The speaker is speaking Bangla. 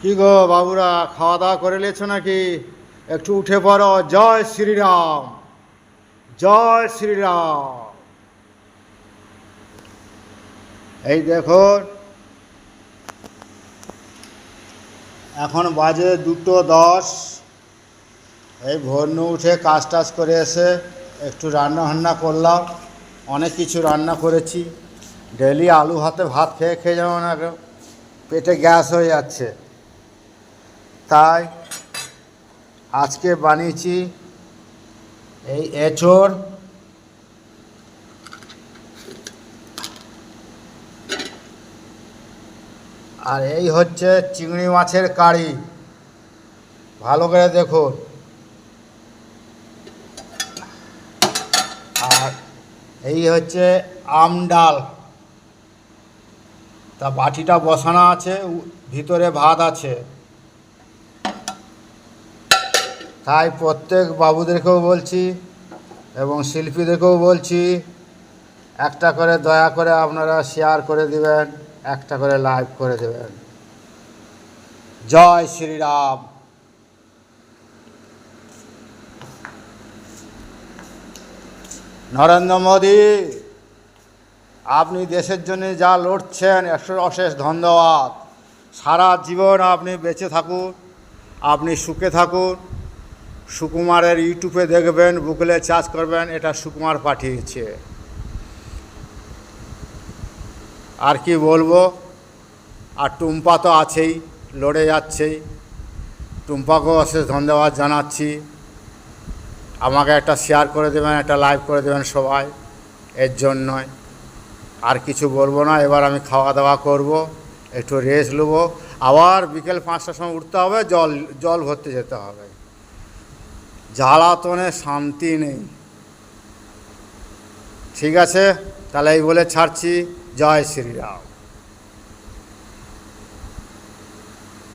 কি গো বাবুরা, খাওয়া দাওয়া করে নিয়েছো নাকি? একটু উঠে পড়ো। জয় শ্রীরাম, জয় শ্রীরাম। এই দেখুন, এখন বাজে 2:10। এই ভোর উঠে কাজ টাজ করে এসে একটু রান্না বান্না করলাম। অনেক কিছু রান্না করেছি। ডেলি আলু ভাতে ভাত খেয়ে খেয়ে যেমন পেটে গ্যাস হয়ে যাচ্ছে, তাই আজকে বানিয়েছি এই এঁচোড়, আর এই হচ্ছে চিংড়ি মাছের কারি। ভালো করে দেখুন। আর এই হচ্ছে আম ডাল। তা বাটিটা বসানো আছে, ভিতরে ভাত আছে। তাই প্রত্যেক বাবুদেরকেও বলছি এবং শিল্পীদেরকেও বলছি, একটা করে দয়া করে আপনারা শেয়ার করে দিবেন, একটা করে লাইভ করে দেবেন। জয় শ্রীরাম। নরেন্দ্র মোদী, আপনি দেশের জন্য যা লড়ছেন, অশেষ ধন্যবাদ। সারা জীবন আপনি বেঁচে থাকুন, আপনি সুখে থাকুন। সুকুমারের ইউটিউবে দেখবেন, গুগলে সার্চ করবেন, এটা সুকুমার পাঠিয়েছে। আর কি বলবো। আর টুম্পা তো আছেই, লড়ে যাচ্ছেই। টুম্পাকেও অশেষ ধন্যবাদ জানাচ্ছি। আমাকে একটা শেয়ার করে দেবেন, একটা লাইভ করে দেবেন সবাই, এর জন্যই। আর কিছু বলবো না। এবার আমি খাওয়া দাওয়া করব, একটু রেস্ট নেবো। আবার বিকেল 5টার সময় উঠতে হবে, জল ভরতে যেতে হবে। জ্বালাতনে শান্তি নেই। ঠিক আছে, তাহলে এই বলে ছাড়ছি। জয় শ্রীরাম।